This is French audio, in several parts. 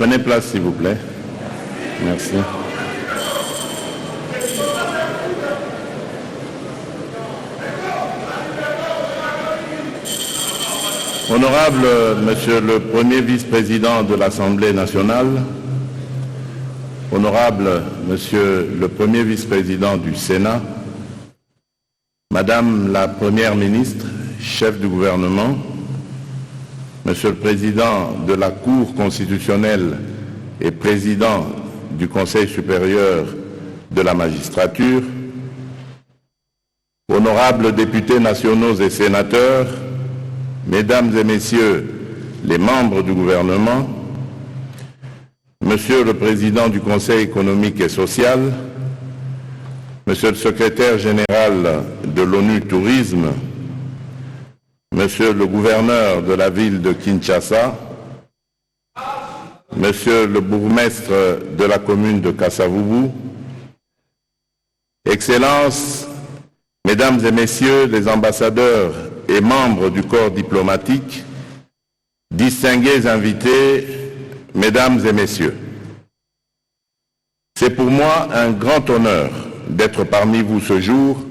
Prenez place, s'il vous plaît. Merci. Honorable Monsieur le Premier vice-président de l'Assemblée nationale, Honorable Monsieur le Premier vice-président du Sénat, Madame la Première ministre, chef du gouvernement, Monsieur le Président de la Cour constitutionnelle et Président du Conseil supérieur de la magistrature, honorables députés nationaux et sénateurs, Mesdames et Messieurs les membres du gouvernement, Monsieur le Président du Conseil économique et social, Monsieur le Secrétaire général de l'ONU Tourisme, Monsieur le Gouverneur de la ville de Kinshasa, Monsieur le Bourgmestre de la commune de Kasavubu, Excellences, Mesdames et Messieurs les ambassadeurs et membres du corps diplomatique, distingués invités, Mesdames et Messieurs. C'est pour moi un grand honneur d'être parmi vous ce jour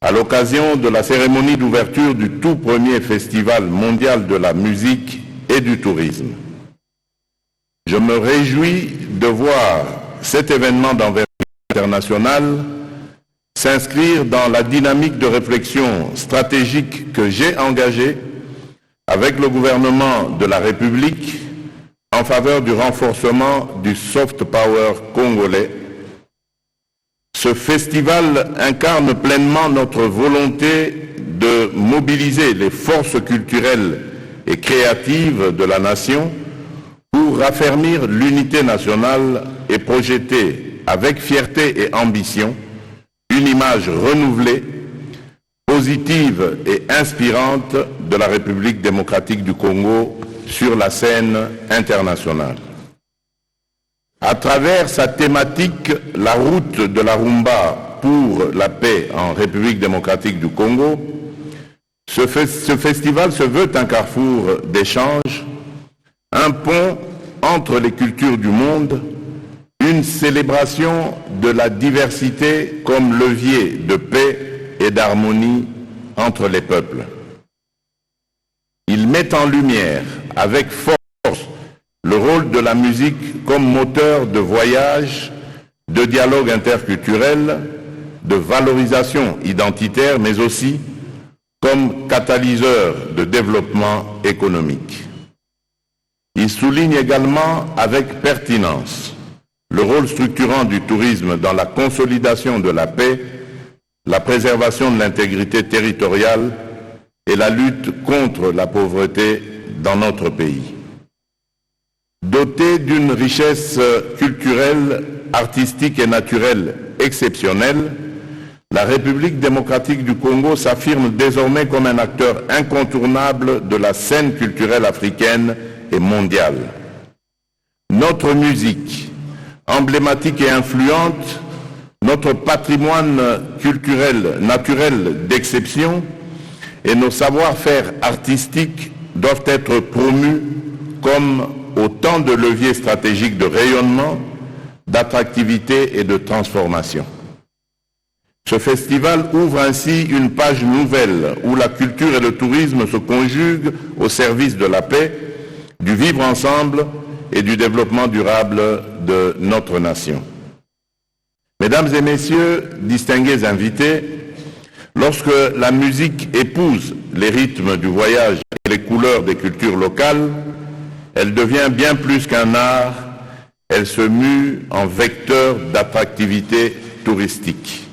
à l'occasion de la cérémonie d'ouverture du tout premier Festival mondial de la musique et du tourisme. Je me réjouis de voir cet événement d'envergure internationale s'inscrire dans la dynamique de réflexion stratégique que j'ai engagée avec le gouvernement de la République en faveur du renforcement du soft power congolais. Ce festival incarne pleinement notre volonté de mobiliser les forces culturelles et créatives de la nation pour raffermir l'unité nationale et projeter avec fierté et ambition une image renouvelée, positive et inspirante de la République démocratique du Congo sur la scène internationale. À travers sa thématique « La route de la rumba pour la paix en République démocratique du Congo », ce festival se veut un carrefour d'échanges, un pont entre les cultures du monde, une célébration de la diversité comme levier de paix et d'harmonie entre les peuples. Il met en lumière avec force le rôle de la musique comme moteur de voyage, de dialogue interculturel, de valorisation identitaire, mais aussi comme catalyseur de développement économique. Il souligne également avec pertinence le rôle structurant du tourisme dans la consolidation de la paix, la préservation de l'intégrité territoriale et la lutte contre la pauvreté dans notre pays. Dotée d'une richesse culturelle, artistique et naturelle exceptionnelle, la République démocratique du Congo s'affirme désormais comme un acteur incontournable de la scène culturelle africaine et mondiale. Notre musique, emblématique et influente, notre patrimoine culturel naturel d'exception et nos savoir-faire artistiques doivent être promus comme autant de leviers stratégiques de rayonnement, d'attractivité et de transformation. Ce festival ouvre ainsi une page nouvelle où la culture et le tourisme se conjuguent au service de la paix, du vivre ensemble et du développement durable de notre nation. Mesdames et Messieurs, distingués invités, lorsque la musique épouse les rythmes du voyage et les couleurs des cultures locales, elle devient bien plus qu'un art, elle se mue en vecteur d'attractivité touristique.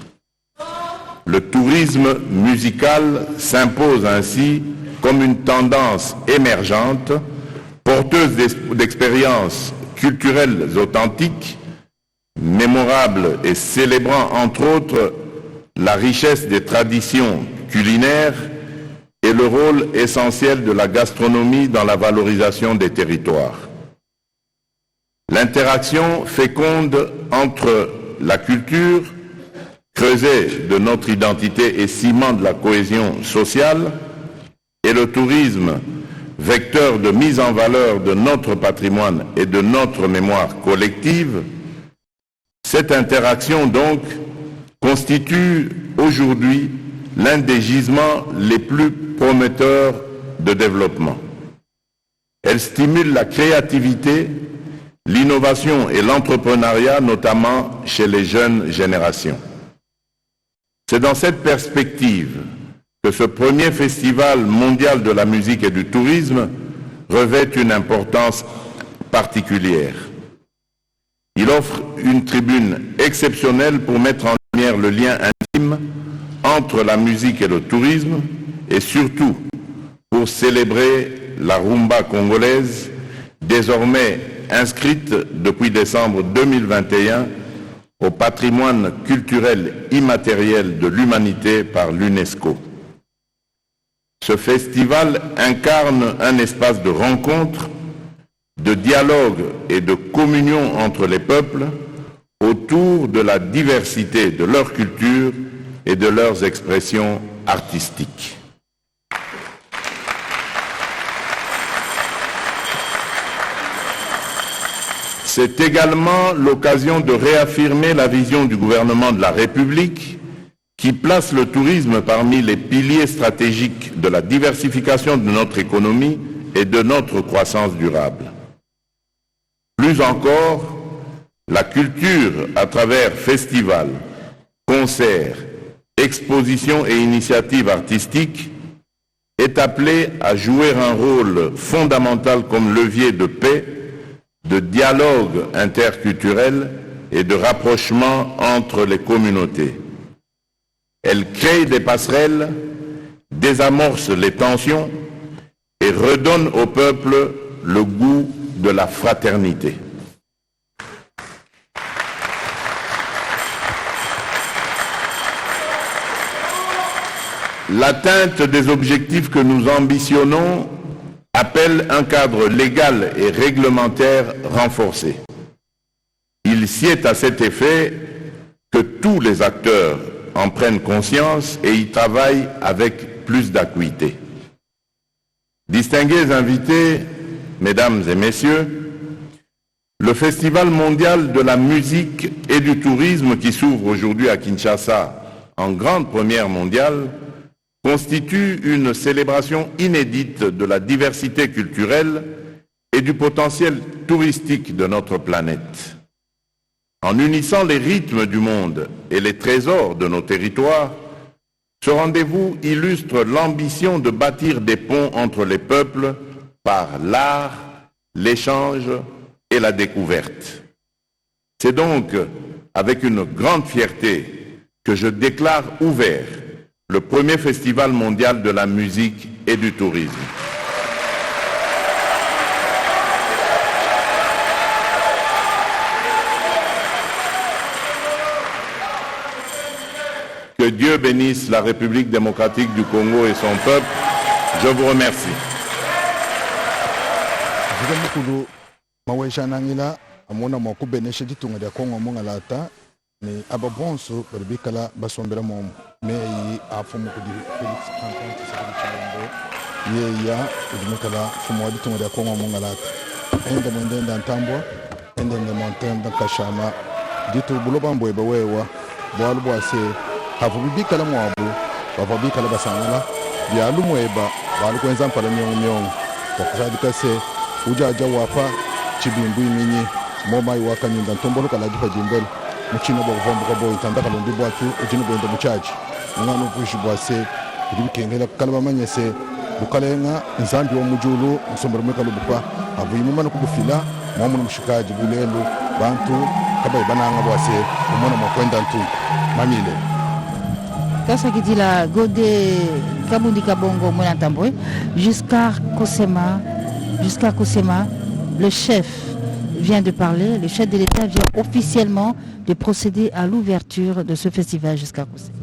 Le tourisme musical s'impose ainsi comme une tendance émergente, porteuse d'expériences culturelles authentiques, mémorables et célébrant entre autres la richesse des traditions culinaires et le rôle essentiel de la gastronomie dans la valorisation des territoires. L'interaction féconde entre la culture, creuset de notre identité et ciment de la cohésion sociale, et le tourisme, vecteur de mise en valeur de notre patrimoine et de notre mémoire collective, cette interaction donc constitue aujourd'hui l'un des gisements les plus prometteurs de développement. Elle stimule la créativité, l'innovation et l'entrepreneuriat, notamment chez les jeunes générations. C'est dans cette perspective que ce premier festival mondial de la musique et du tourisme revêt une importance particulière. Il offre une tribune exceptionnelle pour mettre en lumière le lien intime entre la musique et le tourisme et surtout pour célébrer la rumba congolaise, désormais inscrite depuis décembre 2021 au patrimoine culturel immatériel de l'humanité par l'UNESCO. Ce festival incarne un espace de rencontre, de dialogue et de communion entre les peuples autour de la diversité de leur culture et de leurs expressions artistiques. C'est également l'occasion de réaffirmer la vision du gouvernement de la République qui place le tourisme parmi les piliers stratégiques de la diversification de notre économie et de notre croissance durable. Plus encore, la culture à travers festivals, concerts, expositions et initiatives artistiques est appelée à jouer un rôle fondamental comme levier de paix, de dialogue interculturel et de rapprochement entre les communautés. Elle crée des passerelles, désamorce les tensions et redonne au peuple le goût de la fraternité. L'atteinte des objectifs que nous ambitionnons appelle un cadre légal et réglementaire renforcé. Il sied à cet effet que tous les acteurs en prennent conscience et y travaillent avec plus d'acuité. Distingués invités, mesdames et messieurs, le Festival mondial de la musique et du tourisme qui s'ouvre aujourd'hui à Kinshasa en grande première mondiale constitue une célébration inédite de la diversité culturelle et du potentiel touristique de notre planète. En unissant les rythmes du monde et les trésors de nos territoires, ce rendez-vous illustre l'ambition de bâtir des ponts entre les peuples par l'art, l'échange et la découverte. C'est donc avec une grande fierté que je déclare ouvert le premier festival mondial de la musique et du tourisme. Que Dieu bénisse la République démocratique du Congo et son peuple. Je vous remercie. Ni ababonso berbikala basombera mom me yi afumu kudi Felix Antoine Tshisekedi ye ya udimikala fumu wadi tunga ya kongo mongalata ende mwendenda ntambwa ende montenda kashama ditu buloba mbweba wewa bwalu bwase hafu bibikala mwabu babikala basangala byalu mweba balu kwenza mpala nyongo bakusadika se ujaja wapa chibimbu iminyi moma iwakanyinda ntombolo kala jipa jimbele muchino bwa kuvombuka boy tandaka londi bwatu ujino bwenda muchaji ngano vushi bwase ibikengela kalaba manyese bukalenga nzambi wa mujulu msombero meka lubupa abuyimuma no kubufila mwamu mushikaji bulelo bantu kabaye bananga bwase umona mwakwenda ntu mamile Kasa qui dit la Godé Kabundi Kabongo Mona Tamboué jusqu'à Kosema, le chef vient de parler, le chef de l'État vient officiellement de procéder à l'ouverture de ce festival jusqu'à Kosema.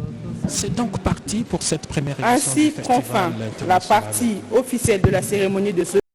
C'est donc parti pour cette première édition. Ainsi prend fin la partie officielle de la cérémonie de ce